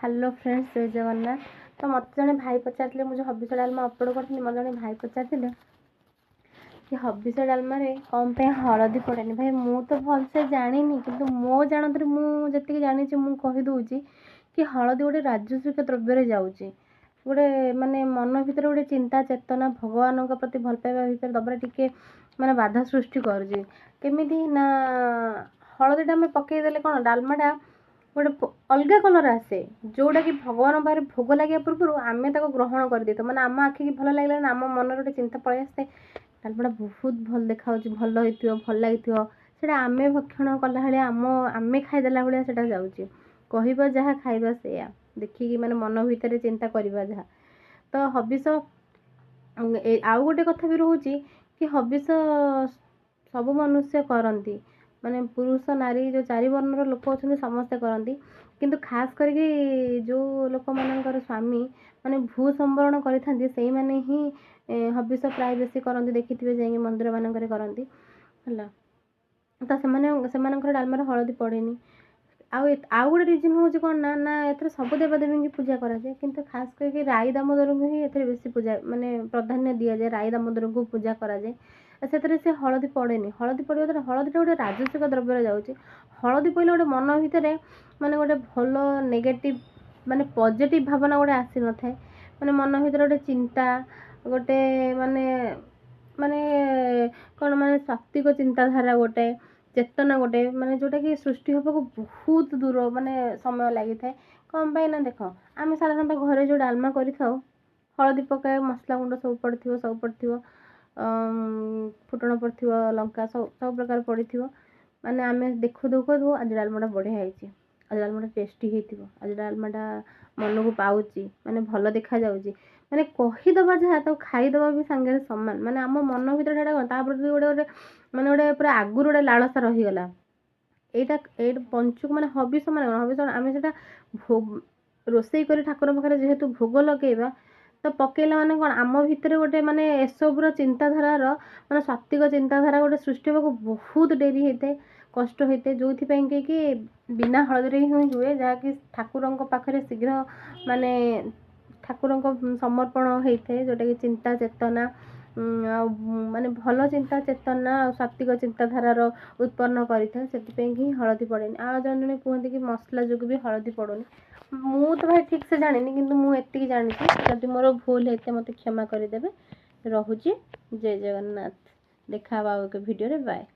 Hello friends, जय जगन्नाथ। तो मत जड़े भाई पचारे मुझे हबिष डालमा अपलोड करी मत जड़े भाई पचारे कि हबिष डालमा कौन पे हलदी पड़ेनि। भाई मु तो भलसे जानी कि मो जानते मुझे जानी कहीदे कि हलदी गोटे राजस्विक द्रव्य जाऊँगी गोटे माने मन भितर गोटे चिंता चेतना भगवान प्रति भल पाइबा भितर दबरा टिके माने बाधा सृष्टि करमी ना हलदी आम पकईदे कौन डालमाटा गोटे अलग कलर आसे जोटा कि भगवान पाखे भोग लगे पूर्व आम ग्रहण कर दे मैंने आम आखिक भल लगे आम मन गोटे चिंता पलि आसते डालमाटा बहुत भल देखा भल हो भल लगे आम भक्षण कला आम आम खाईदेला भाया से जाऊँगी कह जहाँ खाइबा से देखिकी मैंने मन भितर चिंता करवा जहाँ तो हबिष आउ गोटे कथा भी रोचे कि हबिष सब मनुष्य करती माने पुरुष नारी जो चारि वर्णर लोक अच्छा समस्ते करती किंतु खास करके जो लोक मानकर स्वामी माने भू संवरण करते से मैंने ही हबिष प्राय बेसी करती देखिथे जाइए मंदिर मानक करती है तो से डालमार हलदी पड़ेनि आउ गोटे रिजन हूँ कौन ना ना एथर सब देवदेवी की पूजा कराए किंतु खास करके राई दामोदर को ही एथर बेसी पूजा माने प्राधान्य दि जाए राई दामोदर को पूजा कराए से हलदी पड़ेनि हलदी पड़ा द्वारा हलदीटा गोटे राजस्विक द्रव्य जाऊँगी हलदी पड़े गोटे मन भितर माने गोटे भल नेगेटिव माने पॉजिटिव भावना गोटे आसी न था माने मन भितर गोटे चिंता गोटे माने माने कौन माने सात्विक चिंताधारा गोटे चेतना गोटे माने जोटा कि सृष्टि होगा बहुत दूर माने समय लगी था कौन पाई ना देख आम साधारणतः घरे जो डालमा कर हलदी पकाए मसला गुंड सब पड़ो फुटण पड़ो लंका सब प्रकार पड़ो माने आम देखु देखु आज डालमाटा बढ़िया है आज डालमाटा टेस्टी हो आज डालमाटा मन को पाऊँगी माने भल देखा जाऊँगी माने कहीदबा जहाँ तो खाईदबा भी सांगे सामान माने आम मन भर गोटे गोटे माने गोटे पूरा आगुरी गोटे लालसा रहीगला यहाँ पंचुक माने हबिष माने हबिष आम से रोषे कर ठाकुर पाखे जेहेतु भोग लगेगा तो पकेला माने कौन आम भितर गोटे माने एसबुर चिंताधारार माने सात्विक चिंताधारा गोटे सृष्टि होगा बहुत डेरी होता है कष्ट होता है जो कि बिना हलदी ही हुए जहाँकि ठाकुर पाखे शीघ्र माने ठाकुर समर्पण होता है जोटा कि चिंता चेतना माने भल चिंता चेतना सात्विक चिंताधारार उत्पन्न करें से हलदी पड़ेनि आ जन जन कहते कि मसला जो भी हलदी पड़ोनी मु तो भाई ठीक से जानी किंतु मुझे जानी जब मोर भूल होते मत क्षमा करदे। रोचे जय जगन्नाथ। देखा भिडियो बाय।